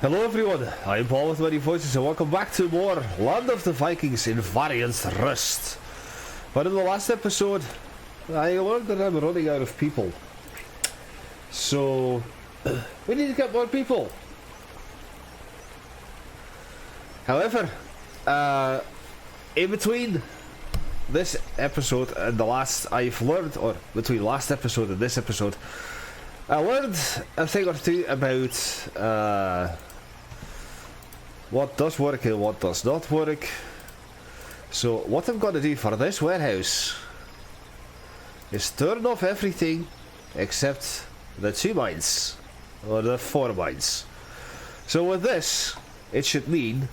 Hello everyone, I'm Paul with many voices and welcome back to more Land of the Vikings in Vargens Röst. But in the last episode, I learned that I'm running out of people. So, we need to get more people. However, in between this episode and the last, I've learned, or between last episode and this episode, I learned a thing or two about what does work and what does not work. So what I'm going to do for this warehouse is turn off everything except the 2 mines, or the 4 mines. So with this, it should mean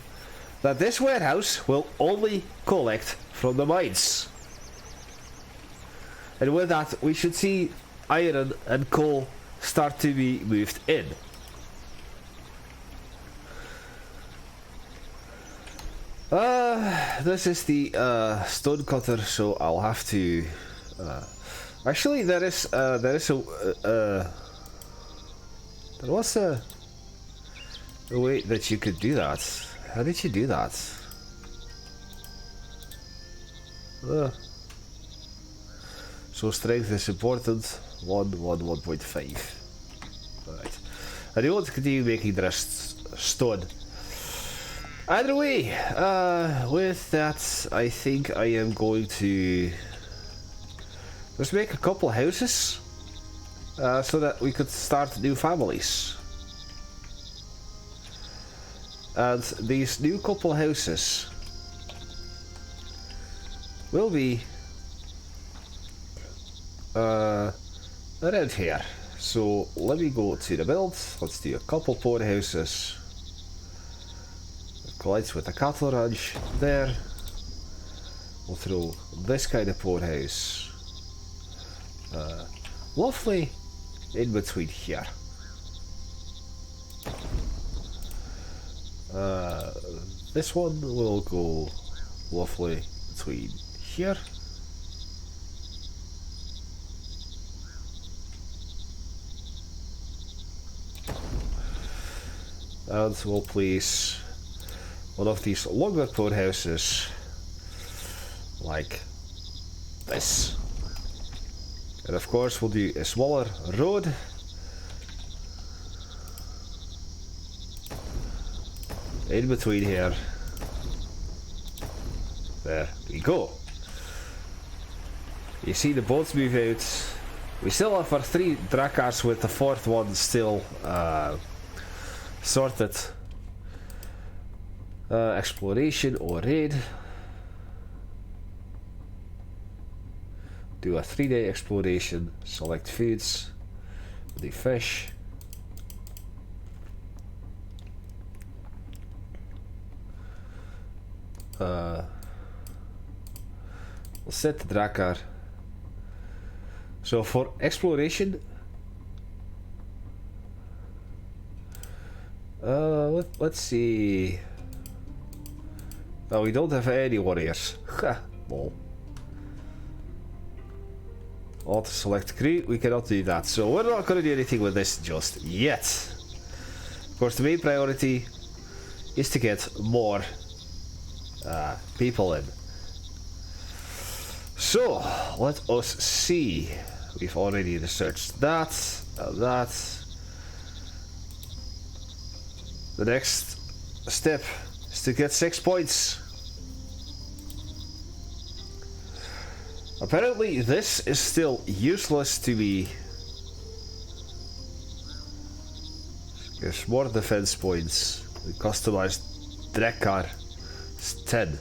that this warehouse will only collect from the mines. And with that, we should see iron and coal start to be moved in. This is the stone cutter, so I'll have to. Actually, there was a way that you could do that. How did you do that? So strength is important. 1.5. Right. I do want to continue making the rest stone. Either way, with that, I think I am going to just make a couple houses so that we could start new families. And these new couple houses will be around here. So let me go to the build. Let's do a couple poor houses. Collides with the cattle ranch there. We'll throw this kind of poor house lovely in between here. This one will go lovely between here. And we'll place one of these longer poorhouses like this. And of course we'll do a smaller road in between here. There we go. You see the boats move out. We still have our 3 Drakkars with the 4th one still sorted. Exploration or raid. Do a 3-day exploration. Select foods. Do fish. We'll set the Drakkar. So for exploration, let's see. No, we don't have any warriors. Ha, lol. Auto select crew, we cannot do that. So we're not going to do anything with this just yet. Of course, the main priority is to get more people in. So, let us see. We've already researched that, that. The next step is to get 6 points. Apparently this is still useless to me. Gives more defense points. The customized Drakkar is 10.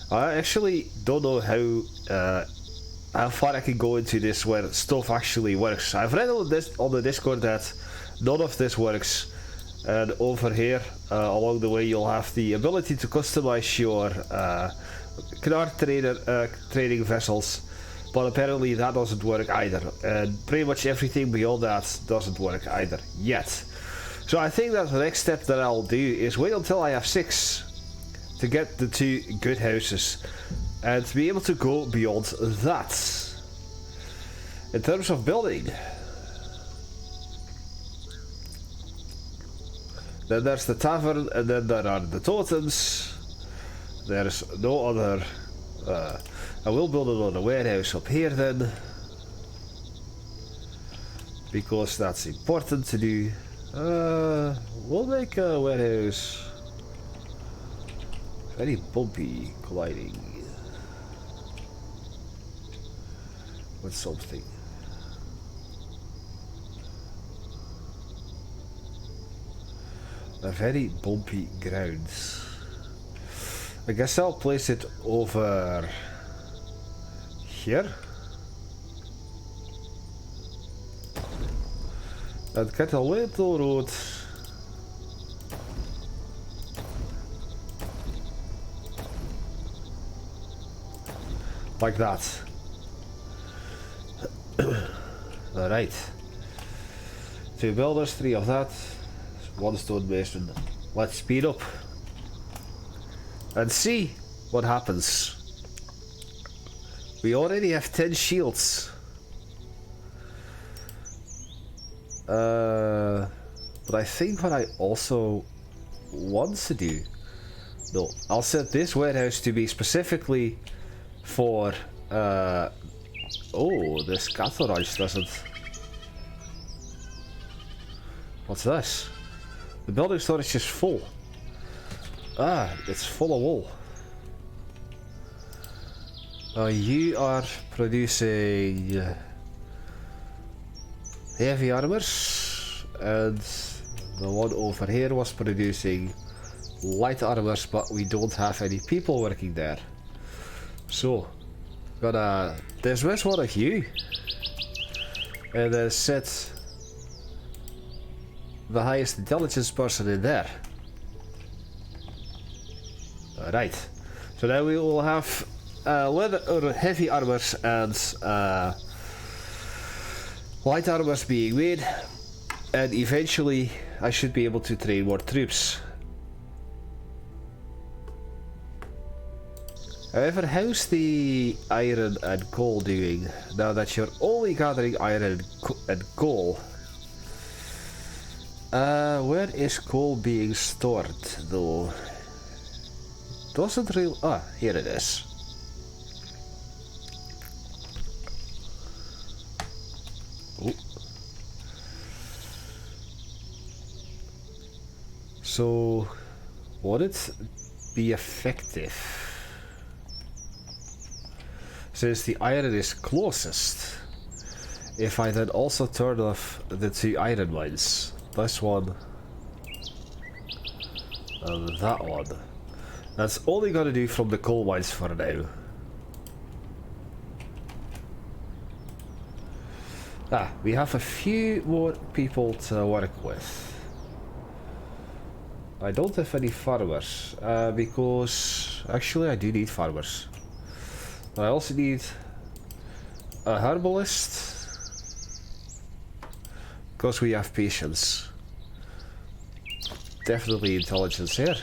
I actually don't know how far I can go into this where stuff actually works. I've read on the Discord that none of this works, and over here along the way you'll have the ability to customize your trading vessels, but apparently that doesn't work either, and pretty much everything beyond that doesn't work either yet. So I think that the next step that I'll do is wait until I have 6 to get the 2 good houses and to be able to go beyond that. In terms of building, Then there's the tavern, and then there are the totems. There's no other... I will build another warehouse up here then. Because that's important to do. We'll make a warehouse. Very bumpy colliding with something. A very bumpy grounds. I guess I'll place it over here. And get a little road. Like that. Alright. 2 builders, 3 of that. 1 stonemason. Let's speed up. And see what happens. We already have 10 shields. But I think what I also want to do... No, I'll set this warehouse to be specifically for... oh, this Catharage doesn't... What's this? The building storage is full. Ah, it's full of wool. You are producing heavy armors, and the one over here was producing light armors, but we don't have any people working there. So, gonna dismiss one of you, and then set the highest intelligence person in there. Alright, so now we will have leather or heavy armors and light armors being made, and eventually I should be able to train more troops. However, how's the iron and coal doing now that you're only gathering iron and coal? Where is coal being stored though? Doesn't really... Ah, here it is. Oh. So, would it be effective? Since the iron is closest, if I then also turn off the 2 iron mines, this one and that one. That's only gonna do from the coal mines for now. Ah, we have a few more people to work with. I don't have any farmers, because actually I do need farmers. I also need a herbalist, because we have patience. Definitely intelligence here.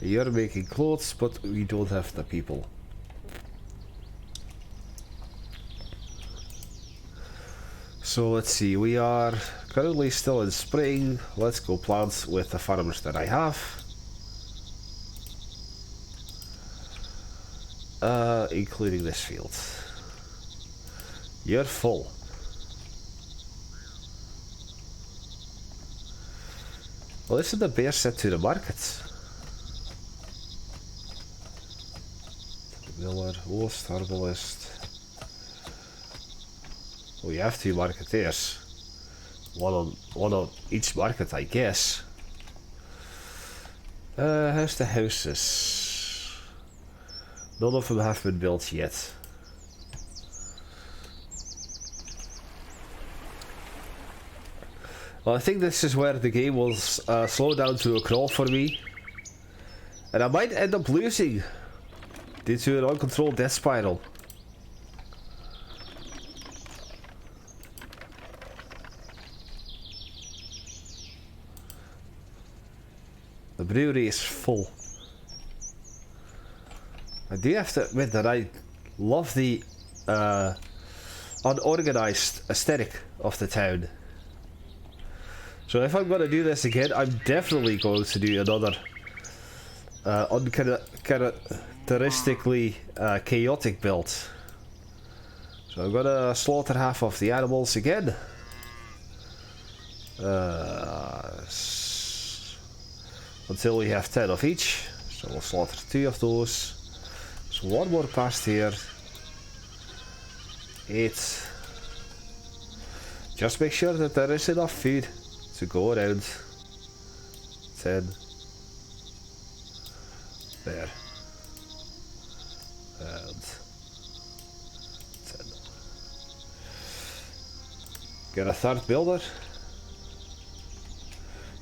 You're making clothes, but we don't have the people. So let's see, we are currently still in spring. Let's go plant with the farmers that I have. Including this field. You're full. Well, isn't the bear set to the market? Miller, Röst, herbalist. Oh, you have 2 marketeers. One on each market, I guess. How's the houses? None of them have been built yet. Well, I think this is where the game will slow down to a crawl for me. And I might end up losing due to an uncontrolled death spiral. The brewery is full. I do have to admit that I love the unorganized aesthetic of the town. So if I'm going to do this again, I'm definitely going to do another uncharacteristically chaotic build. So I'm going to slaughter half of the animals again. Until we have 10 of each. So we'll slaughter 2 of those. So one more past here. 8. Just make sure that there is enough food to go around. 10. There. And 10. Get a third builder.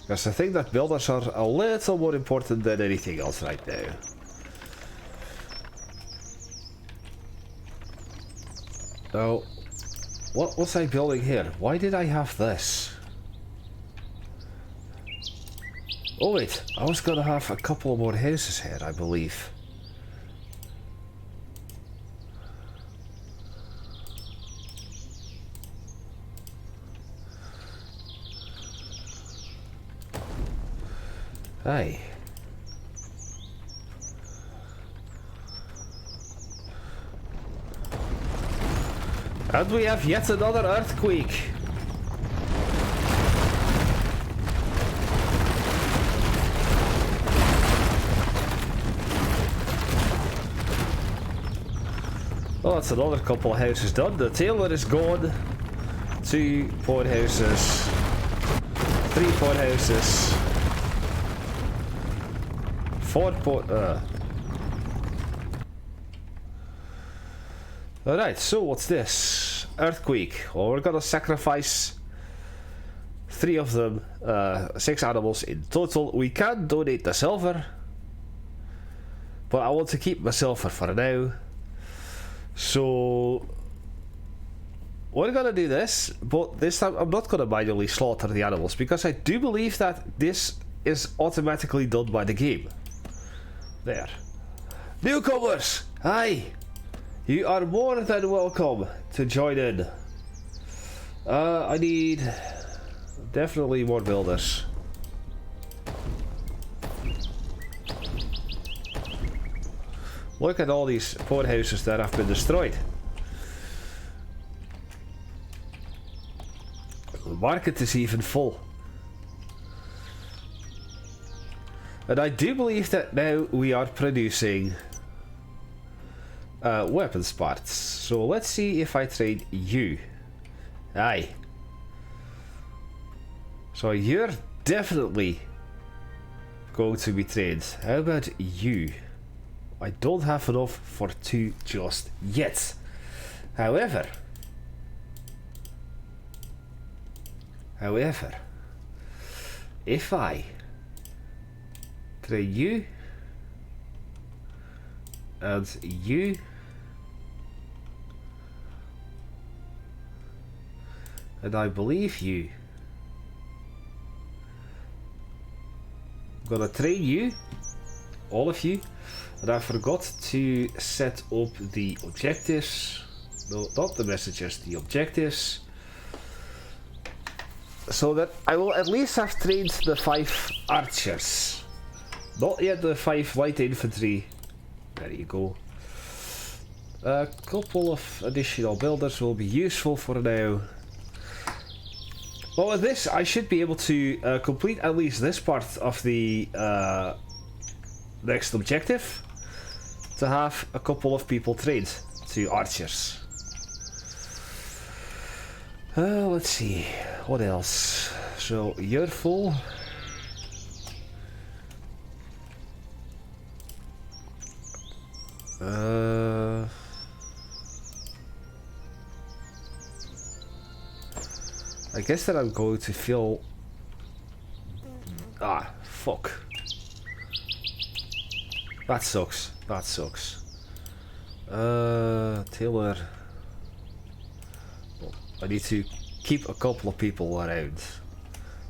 Because I think that builders are a little more important than anything else right now. Now, what was I building here? Why did I have this? Oh wait, I was gonna have a couple more houses here, I believe. Hey. And we have yet another earthquake. Well, that's another couple of houses done. The tailor is gone. 2 poor houses. 3 poor houses. 4 poor... Alright, so what's this? Earthquake. Well, we're gonna sacrifice 3 of them. 6 animals in total. We can donate the silver. But I want to keep my silver for now. So we're gonna do this, but this time I'm not gonna manually slaughter the animals because I do believe that this is automatically done by the game. There. Newcomers! Hi! You are more than welcome to join in. I need definitely more builders. Look at all these poor houses that have been destroyed. The market is even full. And I do believe that now we are producing weapons parts. So let's see if I trade you. Aye. So you're definitely going to be trained. How about you? I don't have enough for 2 just yet. However, if I train you and you and I believe you, I'm gonna train you, all of you. And I forgot to set up the objectives. No, not the messages, the objectives. So that I will at least have trained the 5 archers. Not yet the 5 light infantry. There you go. A couple of additional builders will be useful for now. Well, with this I should be able to complete at least this part of the next objective. To have a couple of people trained to archers. Let's see, what else? So you're full. I guess that I'm going to fill. Ah, fuck. That sucks. That sucks. Tailor. Well, I need to keep a couple of people around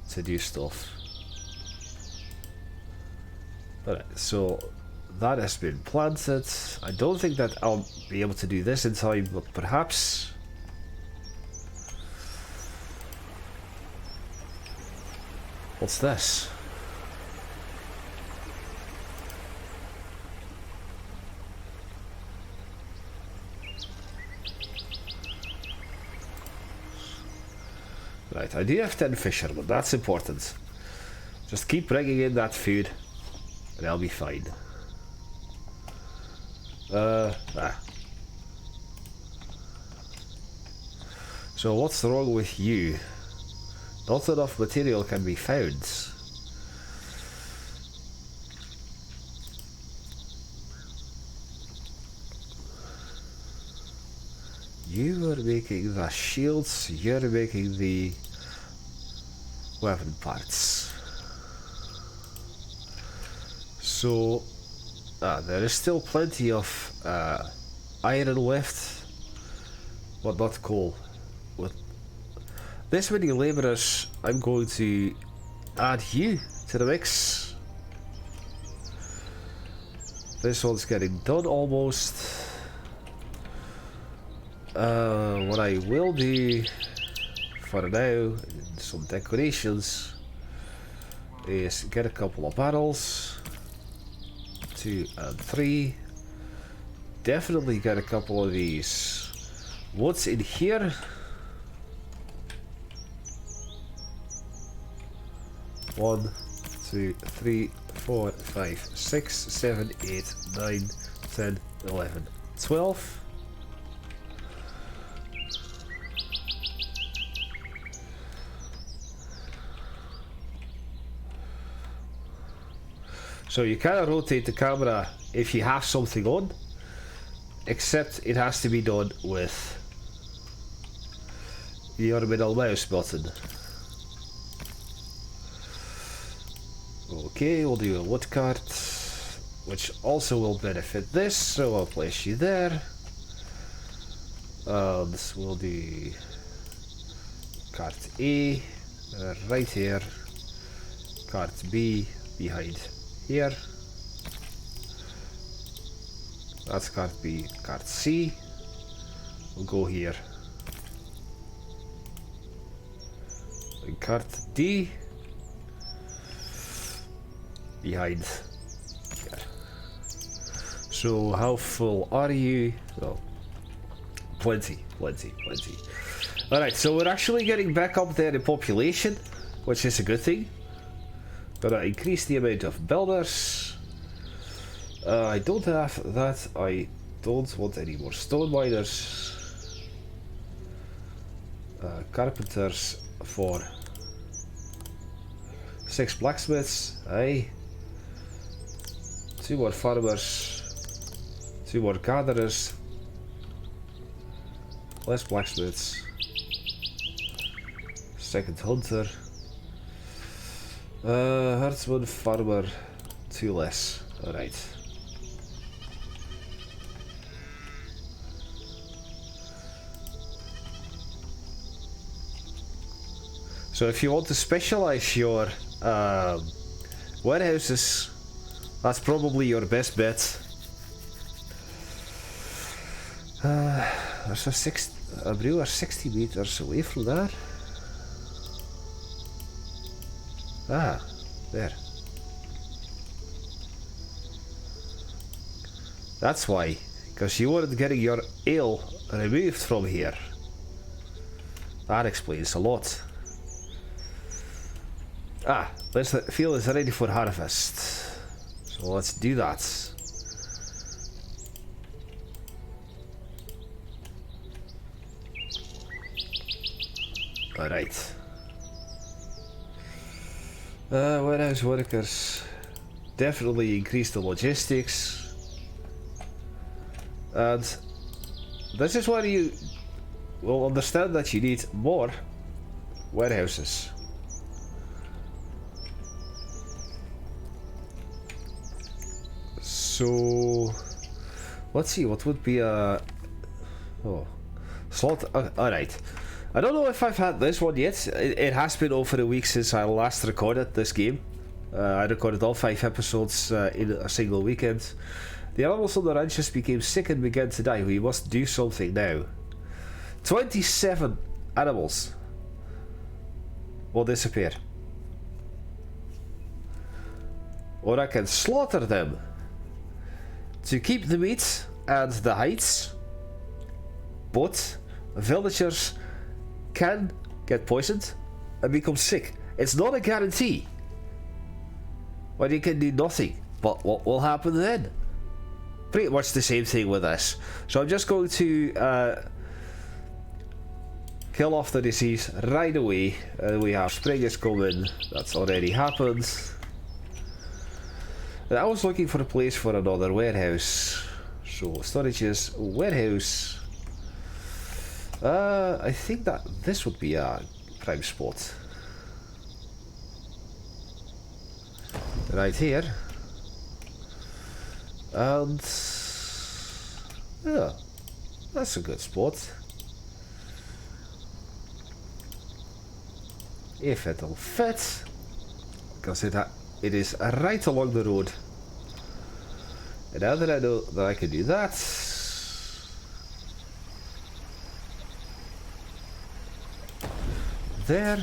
to do stuff. Alright, so that has been planted. I don't think that I'll be able to do this in time, but perhaps. What's this? Right, I do have 10 fishermen, that's important. Just keep bringing in that food and I'll be fine. So what's wrong with you? Not enough material can be found. You are making the shields, you're making the weapon parts. So, there is still plenty of iron left, but not coal. With this many labourers, I'm going to add you to the mix. This one's getting done almost. What I will do for now, some decorations, is get a couple of barrels, 2 and 3. Definitely get a couple of these. What's in here? One, 2, 3, 4, 5, 6, 7, 8, 9, 10, 11, 12. So you cannot rotate the camera if you have something on, except it has to be done with your middle mouse button. Okay, we'll do a wood cart, which also will benefit this, so I'll place you there. And we'll do cart A right here, cart B behind here. That's cart B. Cart C will go here. And cart D behind here. So how full are you? Well, plenty. Alright, so we're actually getting back up there in population, which is a good thing. Gonna increase the amount of builders. I don't have that. I don't want any more stone miners. Carpenters for 6 blacksmiths. Aye. 2 more farmers. 2 more gatherers. Less blacksmiths. Second hunter. Herdsman, farmer, 2 less. Alright. So if you want to specialize your warehouses, that's probably your best bet. There's a brewer 60 meters away from there. Ah, there. That's why, because you weren't getting your ale removed from here. That explains a lot. Ah, the field is ready for harvest. So let's do that. Alright. Warehouse workers definitely increase the logistics, and this is where you will understand that you need more warehouses. So let's see, what would be a slot? Alright. I don't know if I've had this one yet. It has been over a week since I last recorded this game. I recorded all 5 episodes in a single weekend. The animals on the ranch just became sick and began to die. We must do something now. 27 animals will disappear. or I can slaughter them to keep the meat and the hides, but villagers can get poisoned and become sick. It's not a guarantee, but you can do nothing. But what will happen then? Pretty much the same thing with this. So I'm just going to kill off the disease right away. We have spring is coming. That's already happened. And I was looking for a place for another warehouse. So storages, warehouse. I think that this would be a prime spot. Right here. And yeah, that's a good spot. If it'll fit, because it is right along the road. And now that I know that I can do that, there.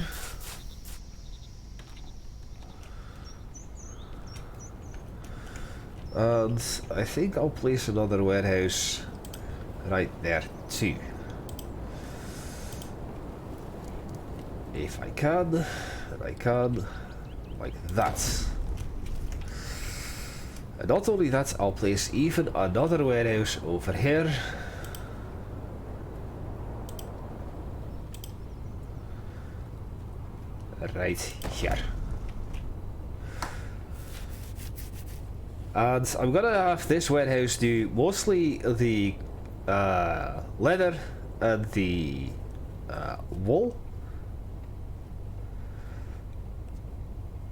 And I think I'll place another warehouse right there too. If I can, and I can, like that. And not only that, I'll place even another warehouse over here. Right here. And I'm gonna have this warehouse do mostly the leather and the wool,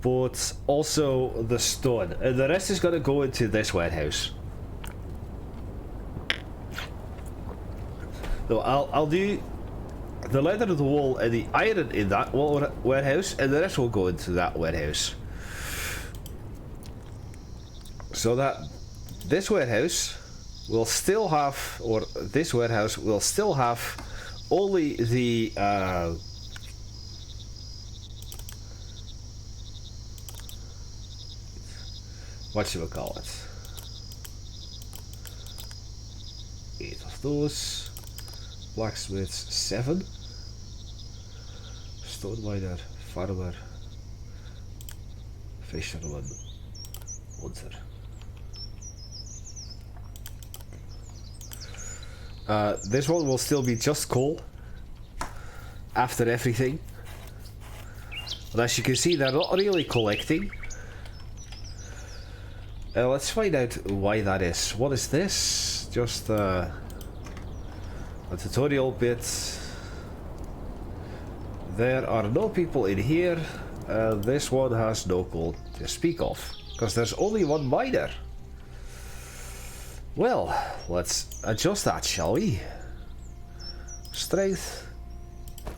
but also the stone, and the rest is gonna go into this warehouse. So I'll do the leather, the wool, and the iron in that warehouse, and the rest will go into that warehouse. So that this warehouse will still have, or this warehouse will still have only the what should we call it? 8 of those. Blacksmiths 7. Stone miner, farmer, fisherman, hunter. This one will still be just coal after everything. But as you can see, they're not really collecting. Let's find out why that is. What is this? Just a tutorial bit. There are no people in here. This one has no coal to speak of, because there's only one miner. Well, let's adjust that, shall we? Strength.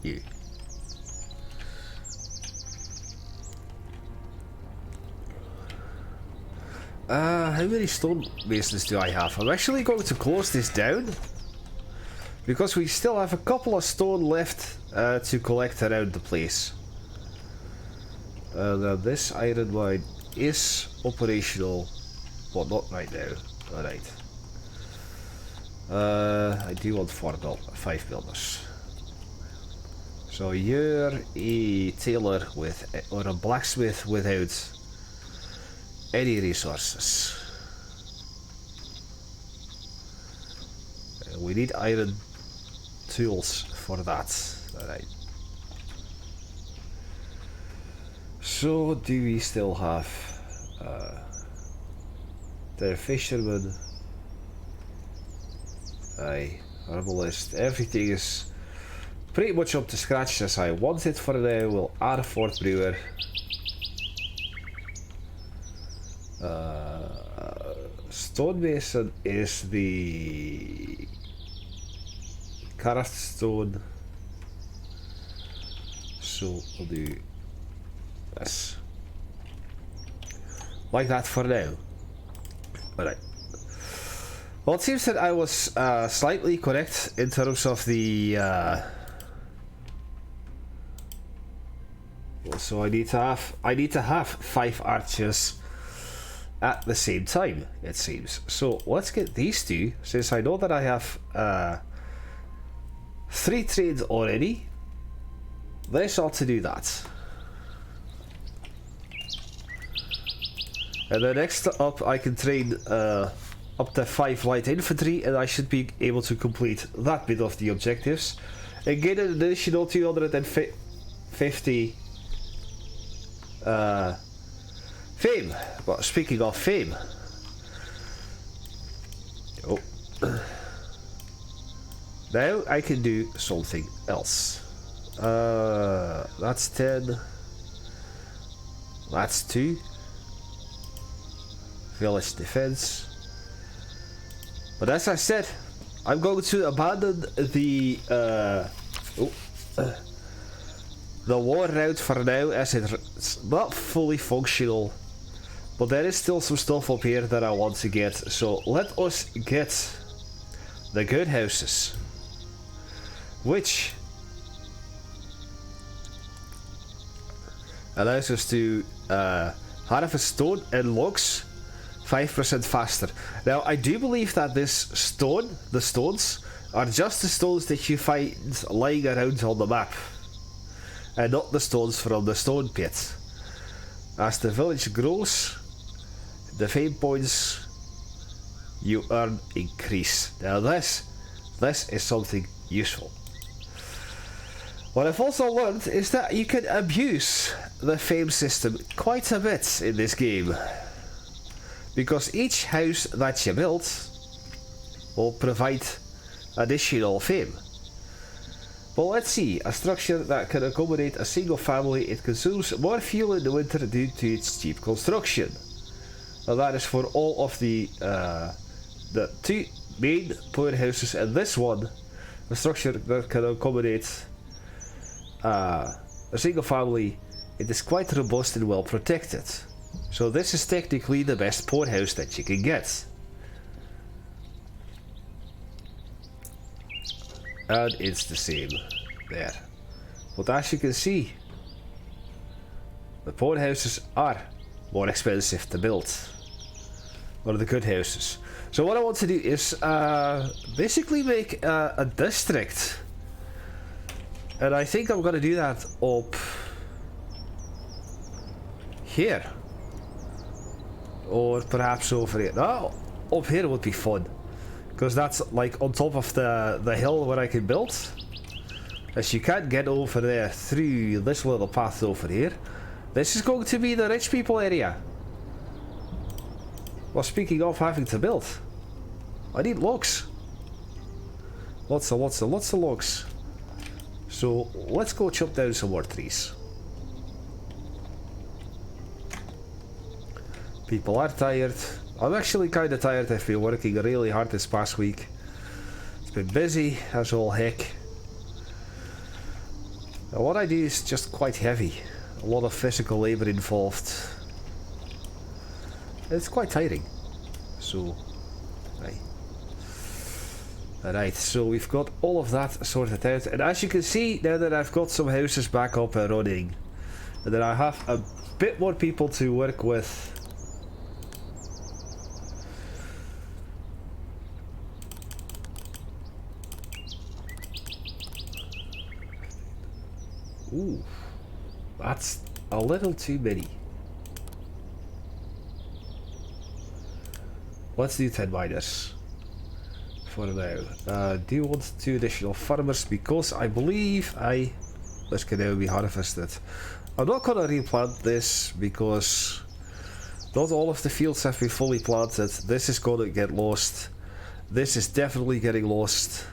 You. How many stone masons do I have? I'm actually going to close this down, because we still have a couple of stone left to collect around the place. This iron mine is operational, but not right now. Alright. I do want 5 builders. So you're a tailor with, or a blacksmith without any resources. We need iron tools for that. Alright. So do we still have the fisherman? Aye, herbalist. Everything is pretty much up to scratch as I want it for now. We'll add a 4th brewer. Stonemason is the craft stone, so we'll do this like that for now. Alright. Well, it seems that I was slightly correct in terms of the so I need to have 5 archers at the same time, it seems. So let's get these two, since I know that I have 3 trades already. This ought to do that. And then next up I can train up to 5 light infantry, and I should be able to complete that bit of the objectives and get an additional 250 fame. But speaking of fame, now I can do something else. That's 10. That's 2. Village defense. But as I said, I'm going to abandon the war route for now, as it's not fully functional. But there is still some stuff up here that I want to get. So let us get the good houses, which allows us to harvest stone and logs 5% faster. Now I do believe that the stones are just the stones that you find lying around on the map, and not the stones from the stone pit. As the village grows, the fame points you earn increase. Now this is something useful. What I've also learned is that you can abuse the fame system quite a bit in this game, because each house that you build will provide additional fame. But let's see, a structure that can accommodate a single family, it consumes more fuel in the winter due to its cheap construction. Now that is for all of the 2 main powerhouses, and this one, a structure that can accommodate a single family, it is quite robust and well protected. So this is technically the best poorhouse that you can get. And it's the same there. But as you can see, the poorhouses are more expensive to build. Or the good houses. So what I want to do is basically make a district. And I think I'm gonna do that up here. Or perhaps over here. No, up here would be fun, because that's like on top of the hill where I can build. As you can't get over there through this little path over here. This is going to be the rich people area. Well, speaking of having to build, I need logs. Lots of logs. So let's go chop down some more trees. People are tired. I'm actually kind of tired. I've been working really hard this past week. It's been busy as all heck. Now what I do is just quite heavy. A lot of physical labor involved. It's quite tiring. So, Alright, so we've got all of that sorted out. And as you can see, now that I've got some houses back up and running, and then I have a bit more people to work with. Ooh, that's a little too many. Let's do 10 miners for now. Do you want 2 additional farmers? Because I believe this can now be harvested. I'm not gonna replant this because not all of the fields have been fully planted. This is gonna get lost. This is definitely getting lost.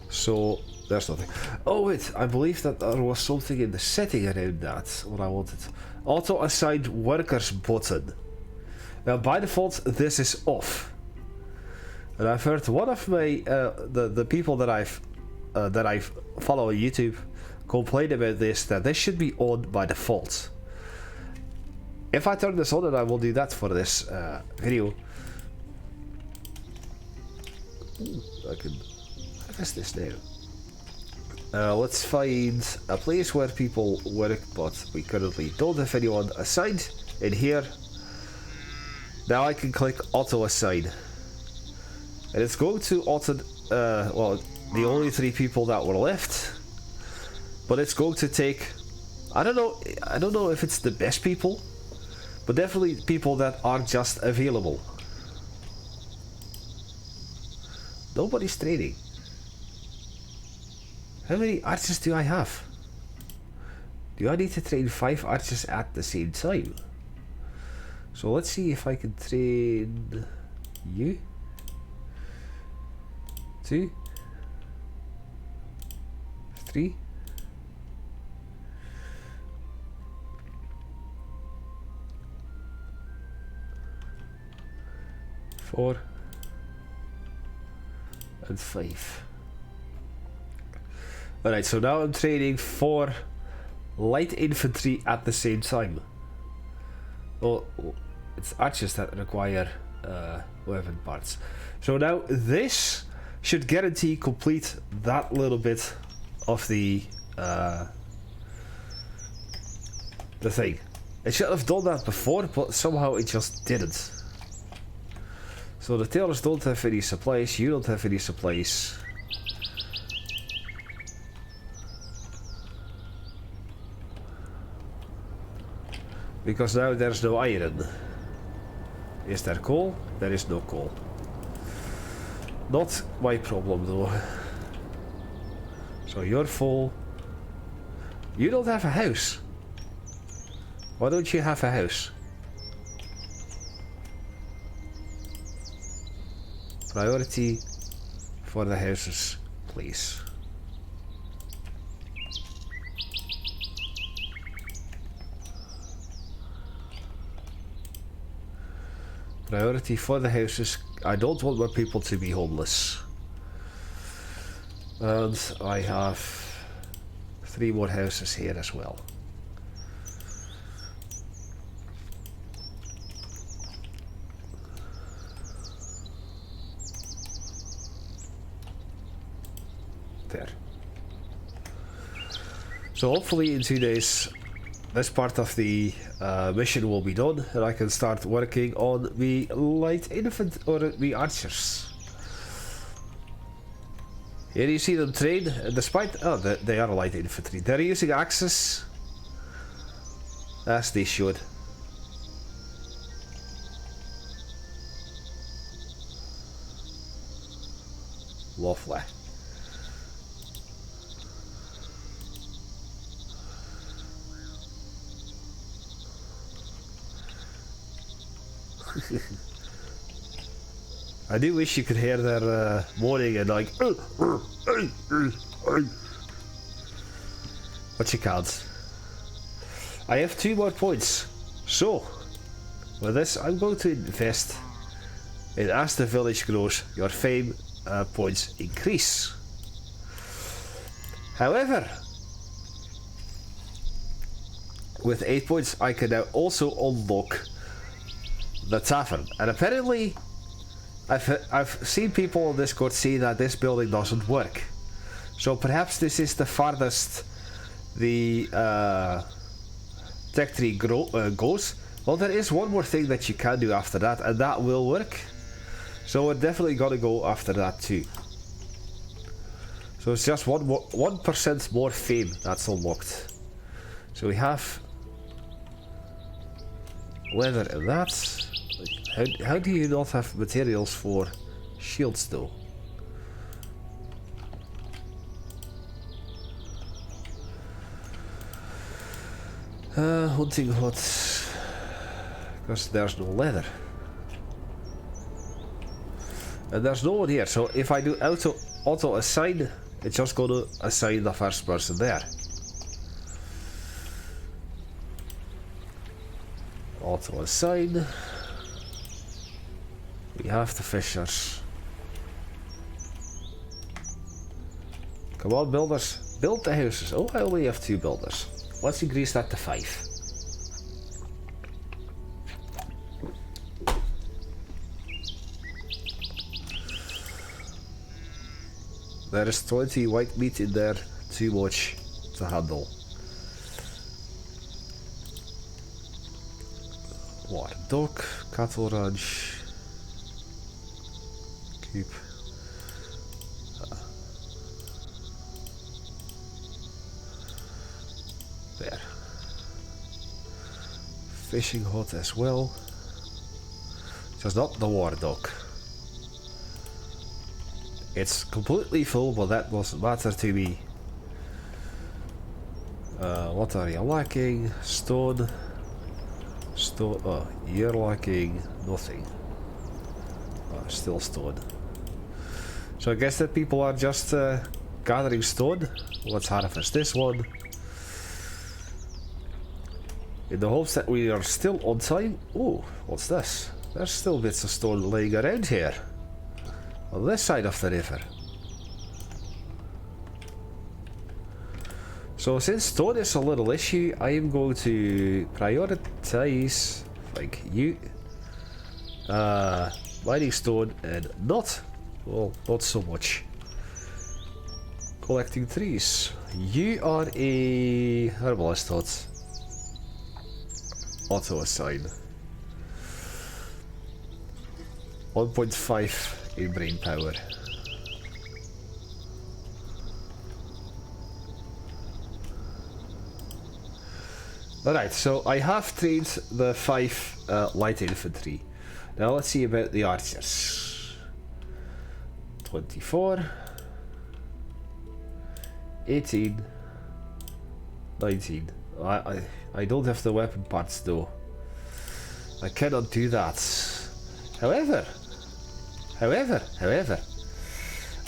So there's nothing. Oh wait, I believe that there was something in the setting around that, what I wanted. Auto assigned workers button. Now by default this is off. And I've heard one of my the people that I follow on YouTube complain about this, that this should be on by default. If I turn this on, and I will do that for this video. Ooh, I can harvest this now. Let's find a place where people work, but we currently don't have anyone assigned in here. Now I can click auto assign, and it's going to auto. Well, the only 3 people that were left, but it's going to take. I don't know if it's the best people, but definitely people that are just available. Nobody's training. How many archers do I have? Do I need to train 5 archers at the same time? So let's see if I can train you. 2, 3. 4 and 5. Alright, so now I'm training 4 light infantry at the same time. Well, it's archers that require weapon parts. So now this should guarantee complete that little bit of the thing. It should have done that before, but somehow it just didn't. So the tailors don't have any supplies, you don't have any supplies. Because now there's no iron. Is there coal? There is no coal. Not my problem though. So you're full. You don't have a house. Why don't you have a house? Priority for the houses, please. Priority for the houses. I don't want my people to be homeless. And I have 3 more houses here as well. There. So hopefully in 2 days this part of the mission will be done, and I can start working on the light infantry or the archers. Here you see them train, despite they are light infantry. They're using axes, as they should. Lovely. I do wish you could hear their moaning and like, but you can't. I have 2 more points, so with this I'm going to invest in as the village grows, your fame points increase. However, with 8 points I can now also unlock the tavern, and apparently I've seen people on Discord say that this building doesn't work, so perhaps this is the farthest the tech tree goes. Well, there is one more thing that you can do after that, and that will work, so we're definitely gonna go after that too. So it's just 1% more fame that's unlocked. So we have leather and that. How do you not have materials for shields though? Hunting huts, because there's no leather. And there's no one here, so if I do auto assign, it's just gonna assign the first person there. Auto assign. We have the fishers. Come on, builders. Build the houses. Oh, I only have 2 builders. Let's increase that to 5. There is 20 white meat in there too much to handle. Water dock, cattle ranch, keep. There. Fishing hut as well. Just not the water dock. It's completely full, but that doesn't matter to me. What are you lacking? Stone. Stone. Oh, you're lacking nothing. Oh, still stone. So I guess that people are just gathering stone. Let's harvest this one. In the hopes that we are still on time. Oh, what's this? There's still bits of stone laying around here. On this side of the river. So since stone is a little issue, I am going to prioritize, like you, mining stone and not so much collecting trees. You are a herbalist hut. Auto assign. 1.5 in brain power. Alright, so I have trained the 5 light infantry. Now let's see about the archers. 24, 18, 19. I don't have the weapon parts though. I cannot do that. However,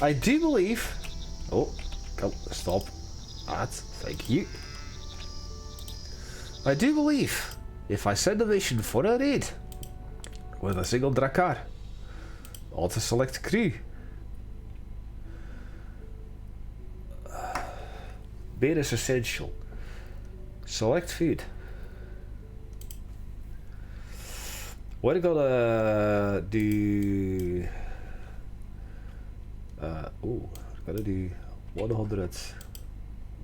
I do believe. Oh, come, stop. That, thank you. I do believe if I send a mission for a raid with a single Drakkar, auto select crew, beer is essential. Select food. We're gonna do. We're gonna do 100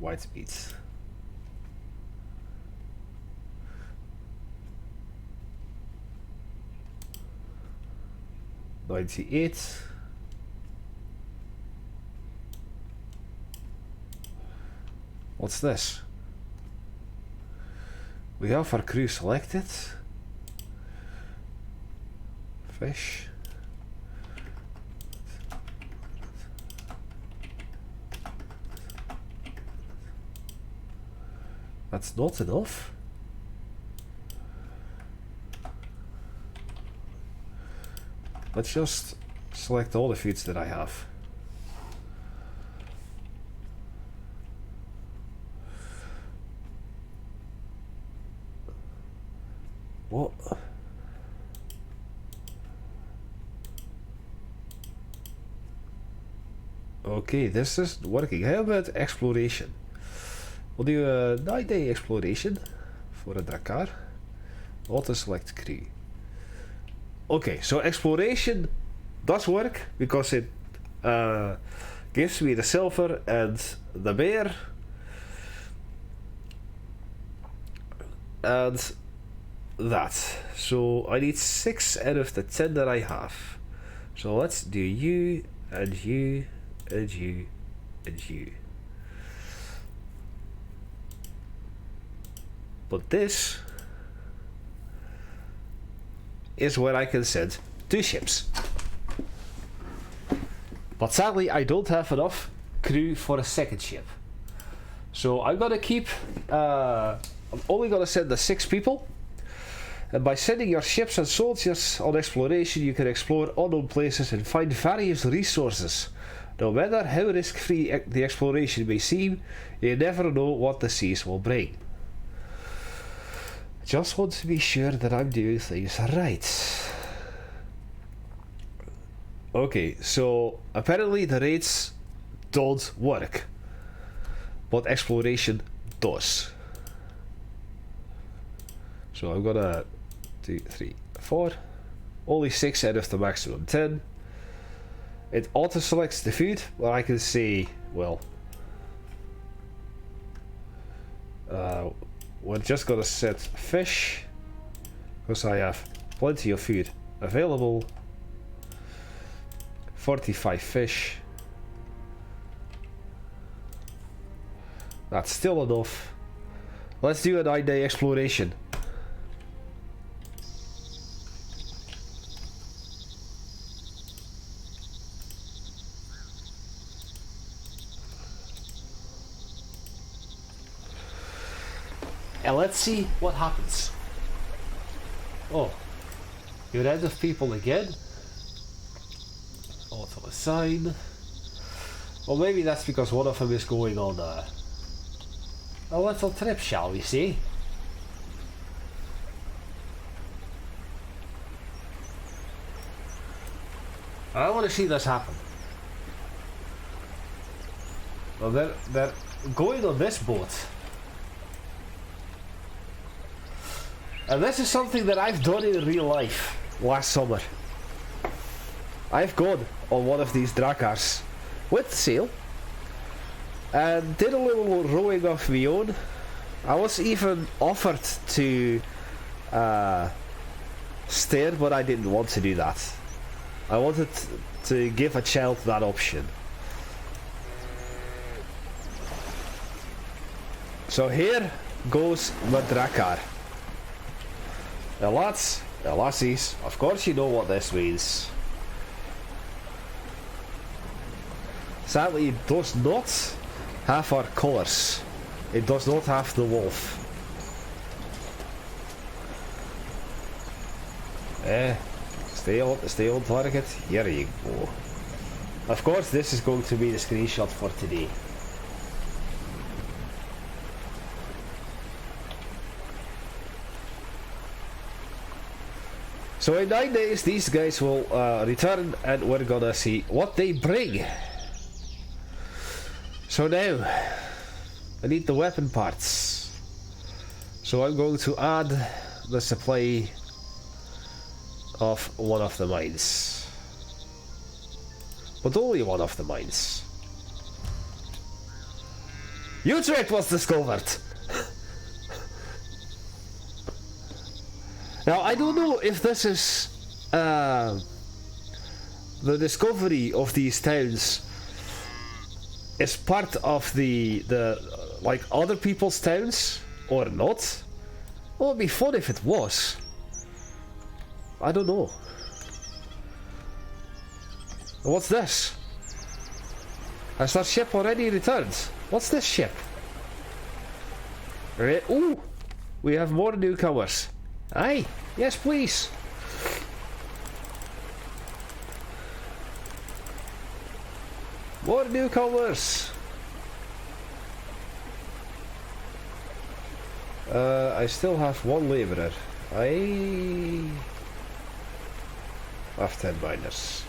white meats. $98. What's this? We have our crew selected. Fish. That's not enough. Let's just select all the foods that I have. What? Okay, this is working. How about exploration? We'll do a 9-day exploration for a Drakkar. Auto select crew. Okay, so exploration does work because it gives me the silver and the bear and that. So I need 6 out of the 10 that I have. So let's do you and you and you and you. But this is where I can send 2 ships. But sadly I don't have enough crew for a 2nd ship. So I'm gonna keep I'm only gonna send the 6 people. And by sending your ships and soldiers on exploration, you can explore unknown places and find various resources. No matter how risk-free the exploration may seem, you never know what the seas will bring. Just want to be sure that I'm doing things right. Okay, so apparently the raids don't work, but exploration does. So I'm gonna 2, 3, 4. Only 6 out of the maximum 10. It auto selects the food, where I can say, well, we're just gonna set fish, because I have plenty of food available. 45 fish. That's still enough. Let's do a 9-day exploration. And let's see what happens. Oh, you're out of people again. Auto assign. Well, maybe that's because one of them is going on a little trip, shall we say? I want to see this happen. Well, they're going on this boat. And this is something that I've done in real life last summer. I've gone on one of these Drakkars with sail and did a little rowing of my own. I was even offered to steer, but I didn't want to do that. I wanted to give a child that option. So here goes the Drakkar. The lads, the lassies, of course you know what this means. Sadly, it does not have our colours. It does not have the wolf. Stay on target. Here you go. Of course, this is going to be the screenshot for today. So in 9 days, these guys will return, and we're gonna see what they bring. So now, I need the weapon parts. So I'm going to add the supply of one of the mines. But only one of the mines. Utrecht was discovered! Now, I don't know if this is the discovery of these towns is part of the like other people's towns or not. Well, it'd be fun if it was. I don't know. What's this? Has that ship already returned? What's this ship? Ooh, we have more newcomers. Aye, yes please. More newcomers. I still have one labourer. I have 10 miners.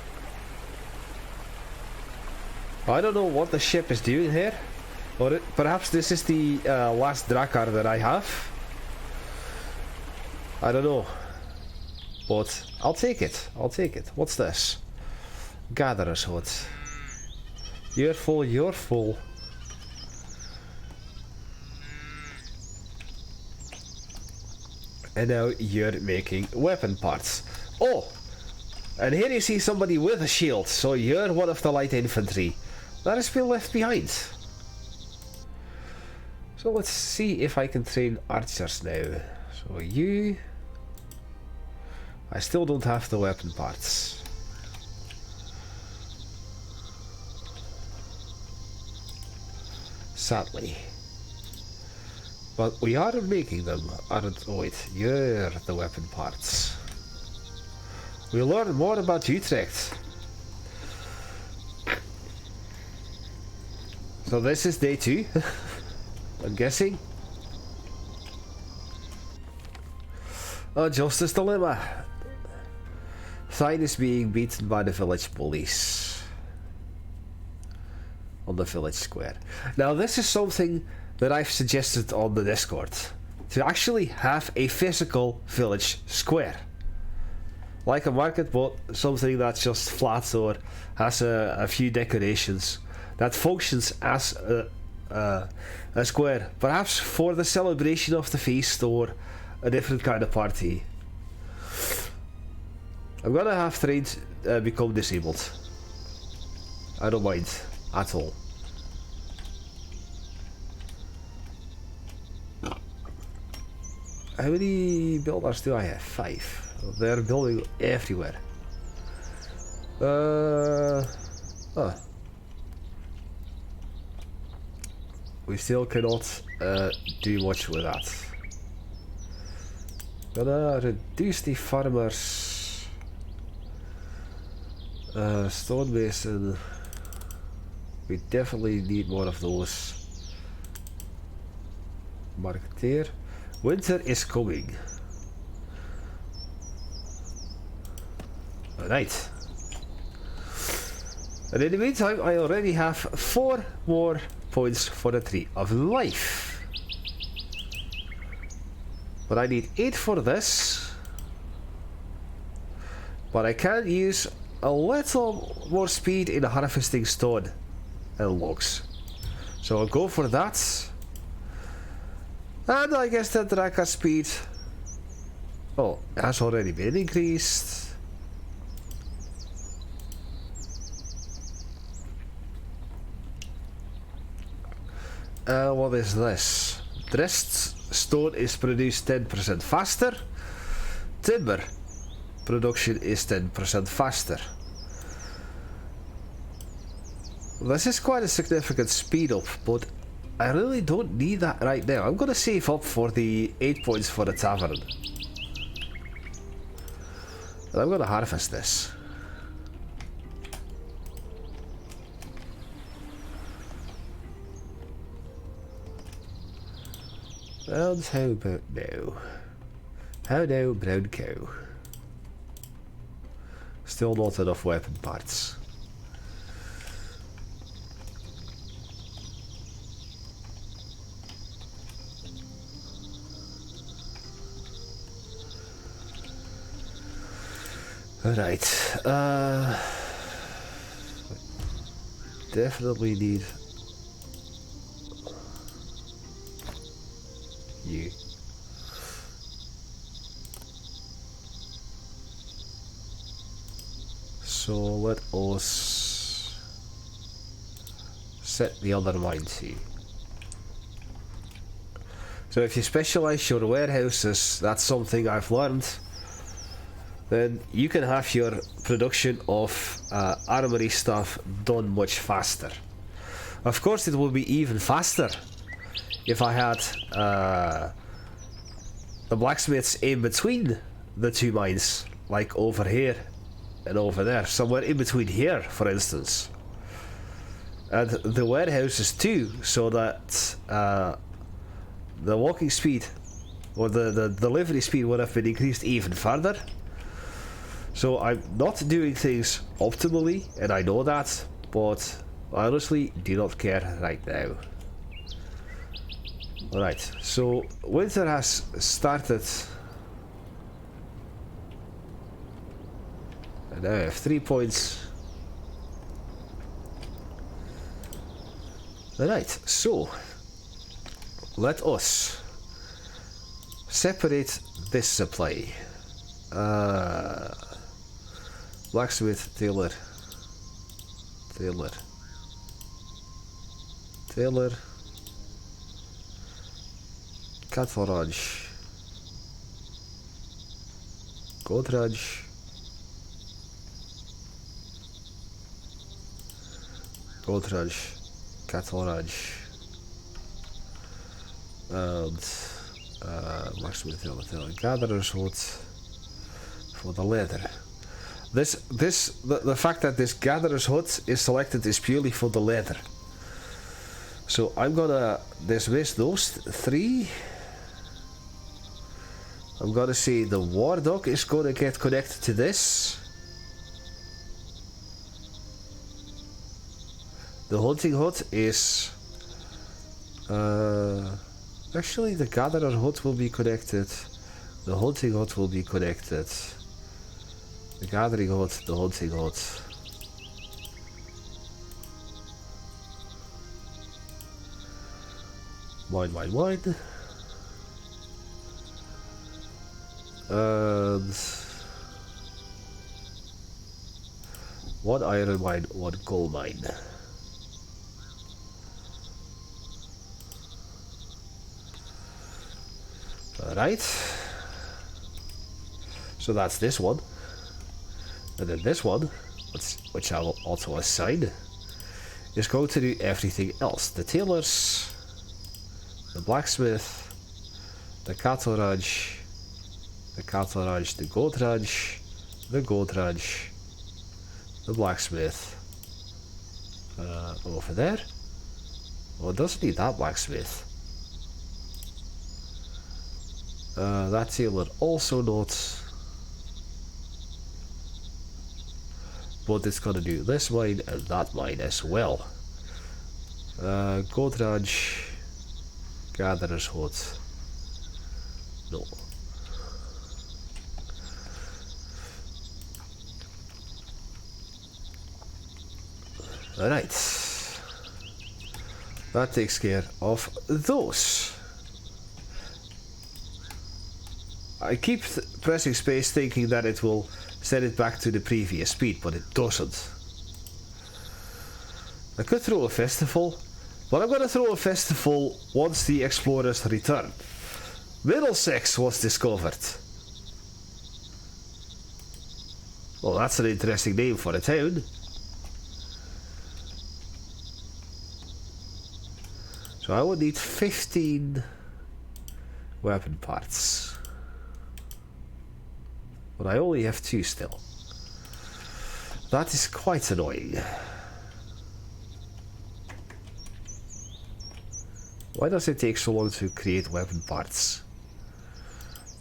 I don't know what the ship is doing here. Or perhaps this is the last Drakkar that I have. I don't know, but I'll take it. I'll take it. What's this? Gatherer's hut. You're full. You're full. And now you're making weapon parts. Oh, and here you see somebody with a shield. So you're one of the light infantry that has been left behind. So let's see if I can train archers now. So you... I still don't have the weapon parts. Sadly. But we are making them, aren't we? Wait, you're the weapon parts. We'll learn more about Utrecht. So this is day 2, I'm guessing. Justice dilemma. Thine is being beaten by the village bullies on the village square. Now this is something that I've suggested on the Discord, to actually have a physical village square, like a market, but something that's just flat or has a few decorations that functions as a square, perhaps for the celebration of the feast or a different kind of party. I'm gonna have trade become disabled. I don't mind at all. How many builders do I have? 5. They're building everywhere. We still cannot do much with that. Gonna reduce the farmers. Stonemason. We definitely need more of those. Marketeer. Winter is coming. Alright. And in the meantime, I already have 4 more points for the Tree of Life. But I need 8 for this. But I can use a little more speed in harvesting stone and logs. So I'll go for that. And I guess the Drakkar speed, oh, has already been increased. What is this? Dressed stone is produced 10% faster. Timber production is 10% faster. This is quite a significant speed up, but I really don't need that right now. I'm gonna save up for the 8 points for the tavern. And I'm gonna harvest this. And how about now? How now, brown cow? Still not enough weapon parts. Alright, definitely need you. So let us set the other mine to. So if you specialize your warehouses, that's something I've learned, then you can have your production of armory stuff done much faster. Of course it would be even faster if I had the blacksmiths in between the 2 mines, like over here and over there, somewhere in between here for instance, and the warehouses too, so that the walking speed or the delivery speed would have been increased even further. So I'm not doing things optimally, and I know that, but I honestly do not care right now. Alright, so winter has started. And now I have 3 points. Alright, so let us separate this supply. Blacksmith, tailor, cattle ranch, goat ranch, cattle ranch, and blacksmith, tailor, gatherer's hut for the leather. The fact that this gatherer's hut is selected is purely for the leather. So I'm gonna dismiss those 3. I'm gonna say the war dog is gonna get connected to this. The hunting hut is actually the gatherer hut will be connected. The hunting hut will be connected. The gathering hut, the hunting hut. Mine. And 1 iron mine, 1 coal mine. Alright. So that's this one. And then this one, which I will also assign, is going to do everything else. The tailors, the blacksmith, the cattle ranch, the goat ranch, the blacksmith. Over there. Oh, it doesn't need that blacksmith. That tailor also not. But it's gonna do this mine and that mine as well. Goat ranch, gatherer's hut. No. Alright. That takes care of those. I keep pressing space thinking that it will set it back to the previous speed, but it doesn't. I could throw a festival, but I'm gonna throw a festival once the explorers return. Middlesex was discovered. Well, that's an interesting name for a town. So I would need 15 weapon parts. But I only have 2 still. That is quite annoying. Why does it take so long to create weapon parts?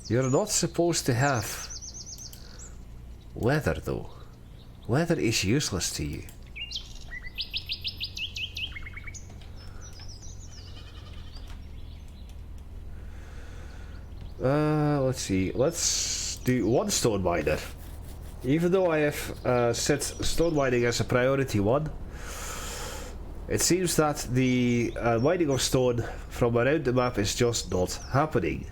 You're not supposed to have leather though. Leather is useless to you. Let's see. Let's do 1 stone miner. Even though I have set stone mining as a priority 1, it seems that the mining of stone from around the map is just not happening.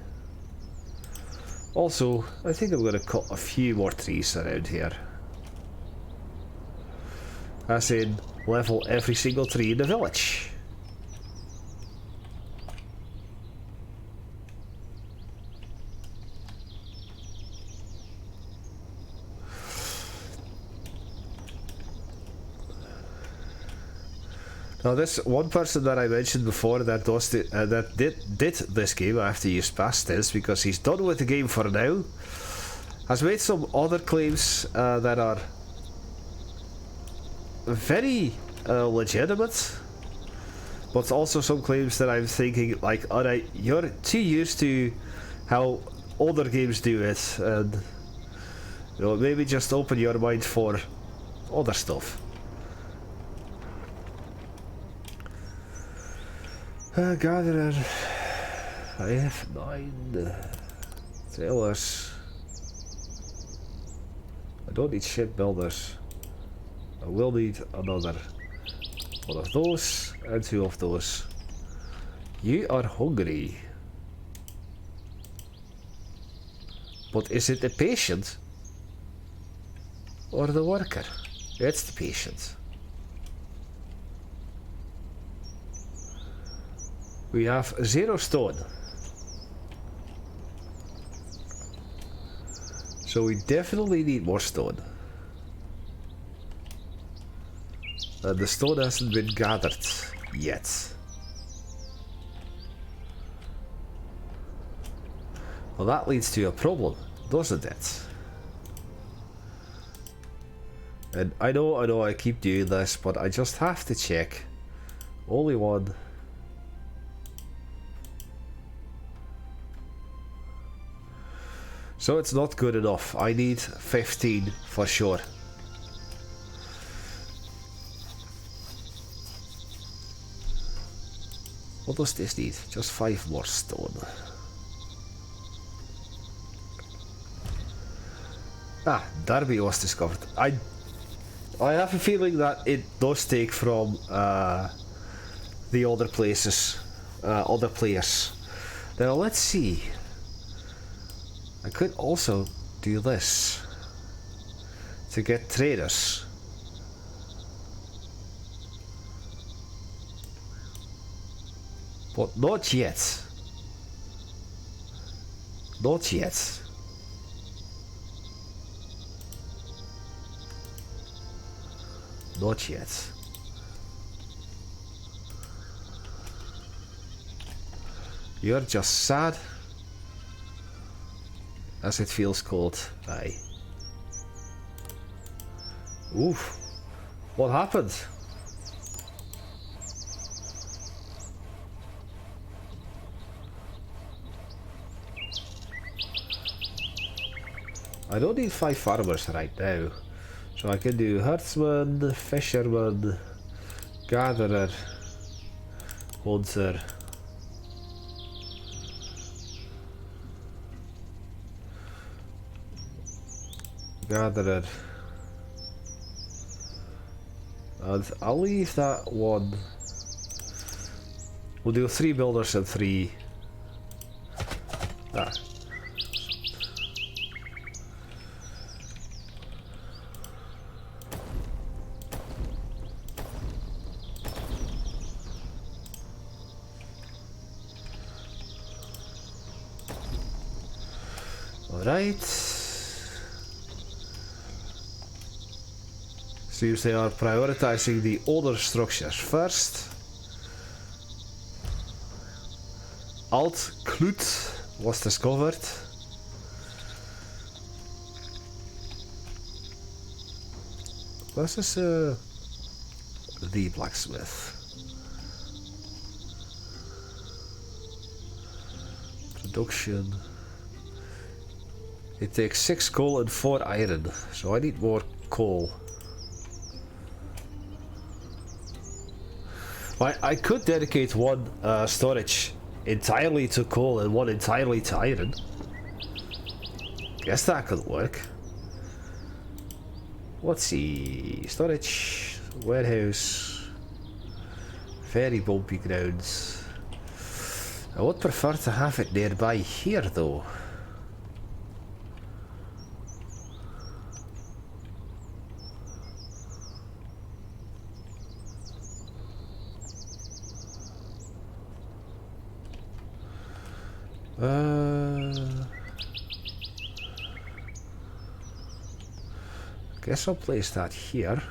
Also, I think I'm gonna cut a few more trees around here. As in, level every single tree in the village. Now, this one person that I mentioned before that did this game, I have to use past tense because he's done with the game for now, has made some other claims that are very legitimate, but also some claims that I'm thinking like, alright, you're too used to how older games do it, and you know, maybe just open your mind for other stuff. Gatherer, I have 9 trailers. I don't need shipbuilders. I will need another 1 of those and 2 of those. You are hungry. But is it the patient or the worker? It's the patient. We have 0 stone. So we definitely need more stone. And the stone hasn't been gathered yet. Well, that leads to a problem, doesn't it? And I know I keep doing this, but I just have to check. Only 1. So it's not good enough. I need 15 for sure. What does this need? Just 5 more stone. Ah, Derby was discovered. I have a feeling that it does take from the other places other players. Now let's see. I could also do this to get traders. But not yet. Not yet. Not yet. You're just sad. As it feels cold. Aye. Oof. What happened? I don't need 5 farmers right now. So I can do herdsman, fisherman, gatherer, hunter. Gatherer. And I'll leave that one. We'll do 3 builders and 3. Ah. Alright. Seems they are prioritizing the older structures first. Alt Klut was discovered. This is the blacksmith. Production. It takes 6 coal and 4 iron, so I need more coal. I could dedicate one storage entirely to coal and one entirely to iron. Guess that could work. Let's see. Storage, warehouse, very bumpy grounds. I would prefer to have it nearby here though. Guess I'll place that here.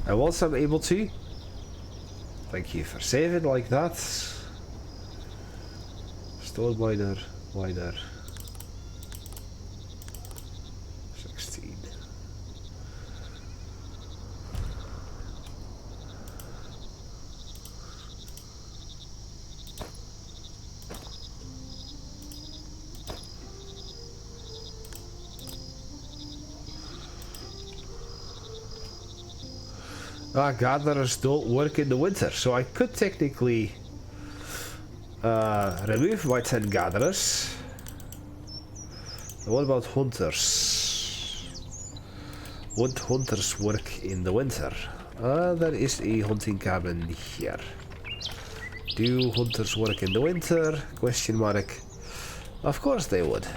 And once I'm able to, thank you for saving like that. Stone miner, miner. 16. Gatherers don't work in the winter, so I could technically remove my 10 gatherers. And what about hunters? Would hunters work in the winter? There is a hunting cabin here. Do hunters work in the winter? Question mark. Of course they would.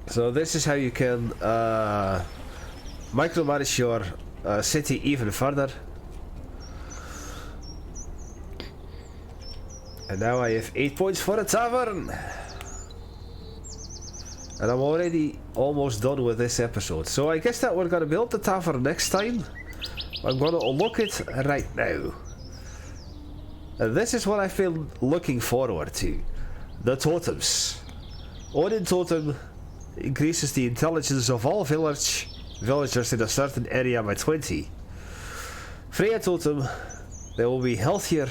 So this is how you can micromanage your city even further. And now I have 8 points for a tavern. And I'm already almost done with this episode. So I guess that we're gonna build the tavern next time. I'm gonna unlock it right now. And this is what I've been looking forward to. The totems. Odin totem increases the intelligence of all villagers in a certain area by 20. Freya totem, they will be healthier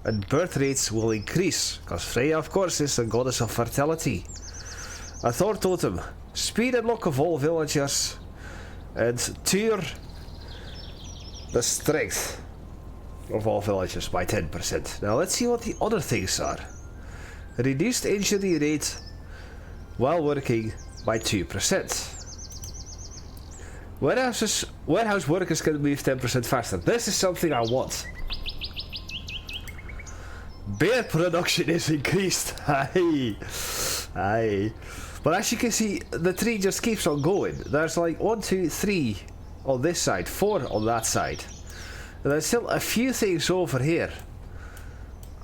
and birth rates will increase, because Freya of course is a goddess of fertility. A Thor totem, speed and luck of all villagers, and Tyr, the strength of all villagers by 10%. Now let's see what the other things are. Reduced injury rate while working by 2%. Warehouse workers can move 10% faster. This is something I want. Beer production is increased. Aye. Aye. But as you can see, the tree just keeps on going. There's like 1, 2, 3 on this side, 4 on that side. And there's still a few things over here.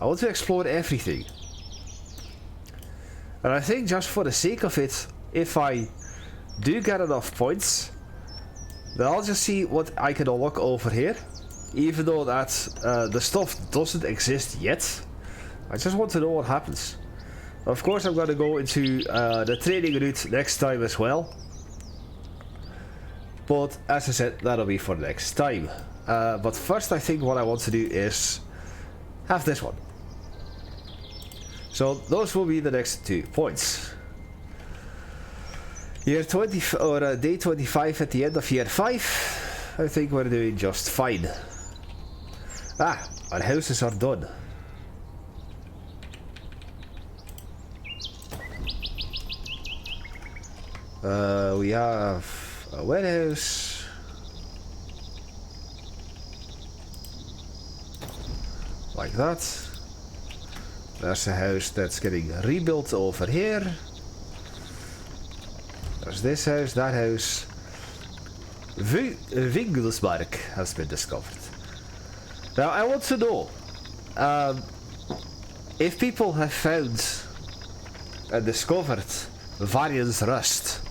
I want to explore everything. And I think just for the sake of it, if I do get enough points, then I'll just see what I can unlock over here. Even though that the stuff doesn't exist yet. I just want to know what happens. Of course I'm going to go into the training route next time as well. But as I said, that'll be for next time. But first I think what I want to do is have this one. So those will be the next 2 points. Year 20 or day 25 at the end of year 5. I think we're doing just fine. Ah, our houses are done. We have a warehouse. Like that. There's a house that's getting rebuilt over here. There's this house, that house. Vingelsmark has been discovered. Now I want to know if people have found and discovered Vargens Röst.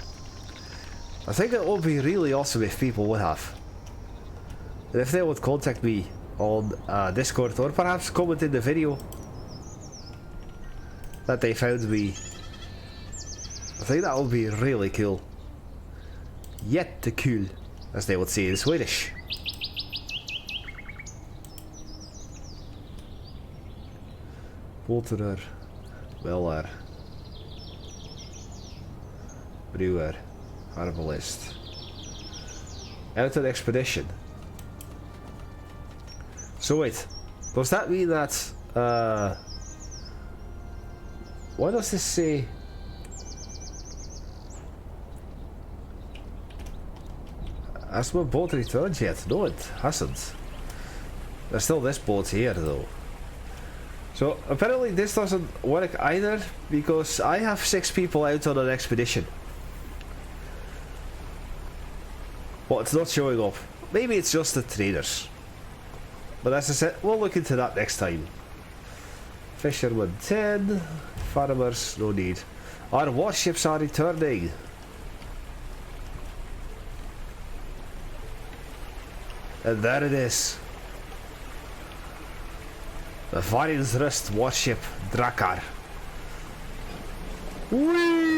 I think it would be really awesome if people would have. And if they would contact me on Discord or perhaps comment in the video that they found me. I think that would be really cool. Jättekul, as they would say in Swedish. Waterer, Weller, Brewer, Herbalist. Out on expedition. So wait, does that mean that why does this say has my boat returned yet? No, it hasn't. There's still this boat here though. So apparently this doesn't work either because I have 6 people out on an expedition. But it's not showing up. Maybe it's just the traders. But as I said, we'll look into that next time. Fishermen 10, farmers no need. Our warships are returning. And there it is. The Vargens Röst warship Drakkar. Whee!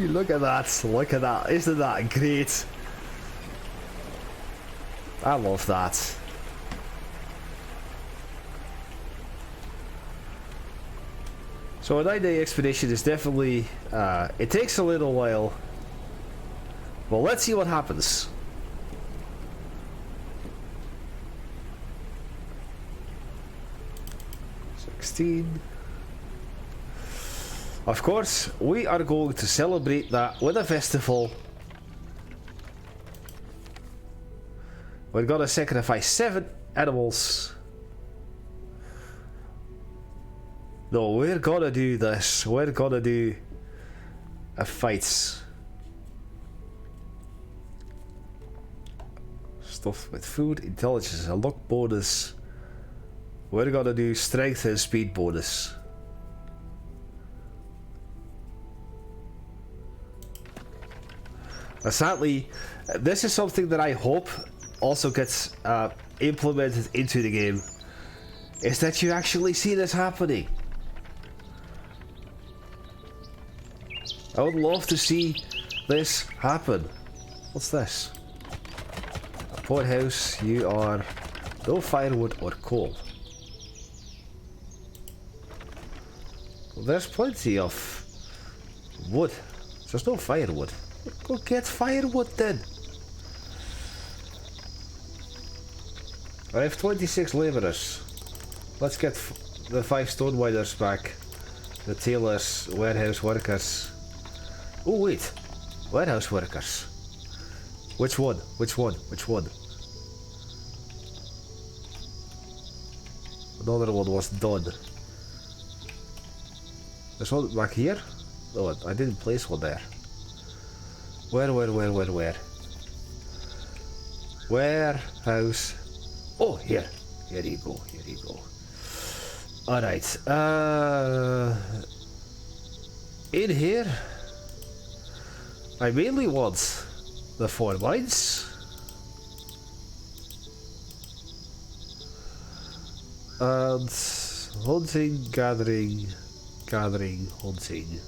Look at that, look at that. Isn't that great? I love that. So a 9-day expedition is definitely, it takes a little while. Well, let's see what happens. Of course, we are going to celebrate that with a festival. We're gonna sacrifice 7 animals. No, we're gonna do this. We're gonna do a fight. Stuff with food, intelligence, and luck bonus. We're gonna do strength and speed bonus. Sadly, this is something that I hope also gets implemented into the game. Is that you actually see this happening. I would love to see this happen. What's this? A poorhouse, you are no firewood or coal. Well, there's plenty of wood. There's no firewood. Go get firewood then. I have 26 labourers. Let's get the 5 stone miners back. The tailors, warehouse workers. Oh wait, warehouse workers. Which one? Which one? Which one? Another one was done. There's one back here? Oh, I didn't place one there. Where? Warehouse. Oh, here. Here you go. Here you go. Alright. In here, I mainly want the 4 mines. And hunting, gathering, hunting.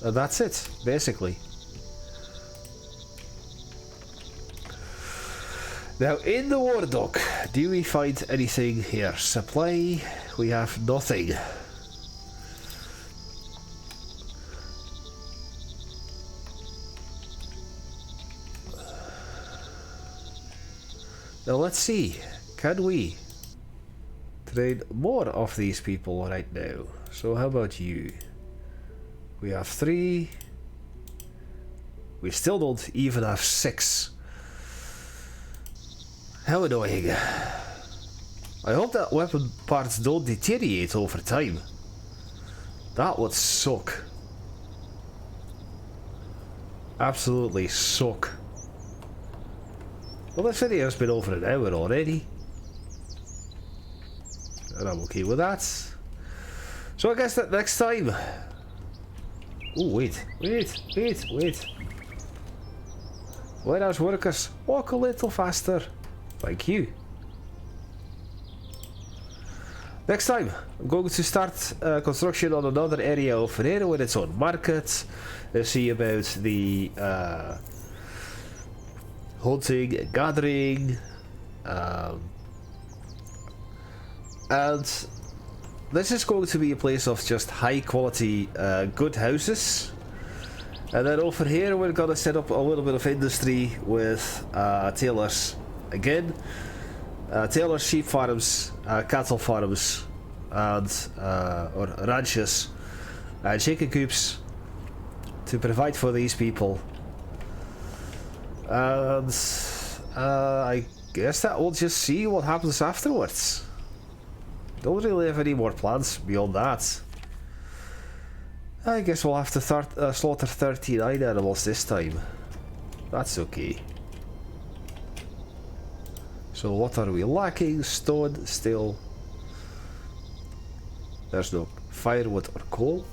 And that's it, basically. Now, in the war dock, do we find anything here? Supply, we have nothing. Now let's see, can we train more of these people right now? So how about you? We have 3. We still don't even have 6. How annoying. I hope that weapon parts don't deteriorate over time. That would suck. Absolutely suck. Well, this video has been over an hour already. And I'm okay with that. So I guess that next time... Oh, wait. Warehouse workers, walk a little faster. Thank you. Next time, I'm going to start construction on another area over here with its own market. See about the hunting, gathering, and this is going to be a place of just high quality, good houses. And then over here we're gonna set up a little bit of industry with tailors again. Tailors, sheep farms, cattle farms, and or ranches, and chicken coops to provide for these people. And I guess that we'll just see what happens afterwards. Don't really have any more plans beyond that. I guess we'll have to slaughter 39 animals this time. That's okay. So what are we lacking? Stone, still. There's no firewood or coal.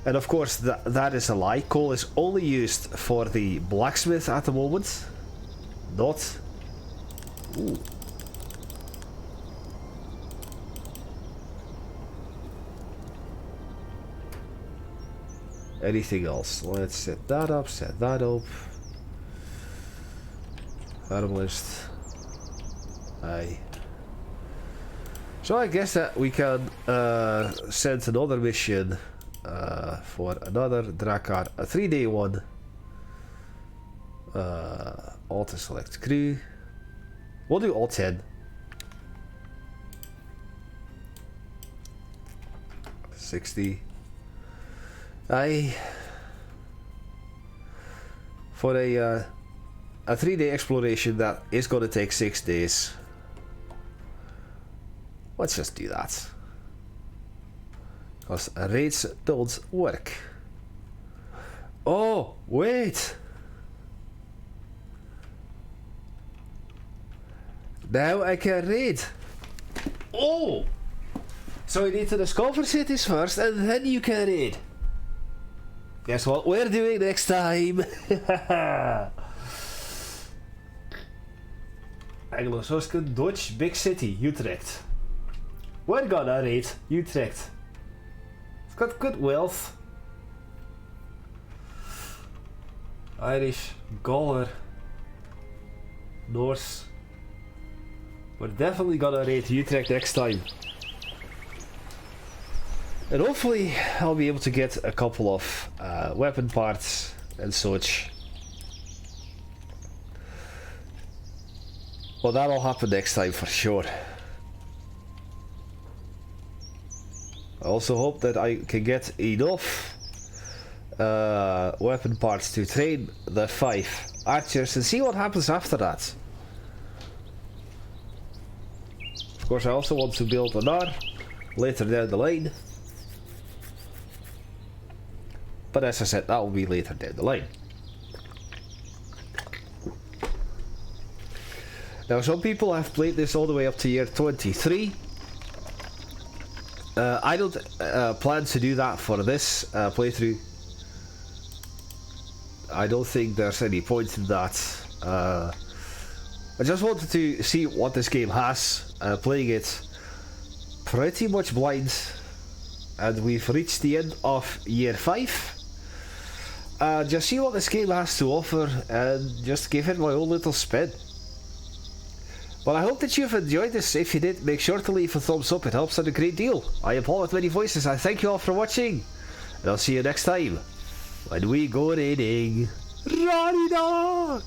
And of course that is a lie. Coal is only used for the blacksmith at the moment. Not... Ooh. Anything else? Let's set that up, Herbalist. Aye. So I guess that we can send another mission for another Drakkar, a 3-day one. Auto select crew. We'll do all 10. 60. Aye. For a 3-day exploration that is going to take 6 days. Let's just do that. Because raids don't work. Oh, wait! Now I can raid. Oh! So you need to discover cities first and then you can raid. Guess what we're doing next time? Anglo-Saxon Dutch big city, Utrecht. We're gonna raid Utrecht. It's got good wealth. Irish, Gauler, Norse. We're definitely gonna raid Utrecht next time. And hopefully I'll be able to get a couple of weapon parts and such. Well, that'll happen next time for sure. also hope that I can get enough weapon parts to train the 5 archers and see what happens after that. Of course, I also want to build an R later down the line. But as I said, that will be later down the line. Now, some people have played this all the way up to year 23. I don't plan to do that for this playthrough. I don't think there's any point in that. I just wanted to see what this game has, playing it pretty much blind, and we've reached the end of year 5. Just see what this game has to offer and just give it my own little spin. But I hope that you've enjoyed this. If you did, make sure to leave a thumbs up, it helps out a great deal. I am Paul with many voices, I thank you all for watching, and I'll see you next time when we go raiding Rarida!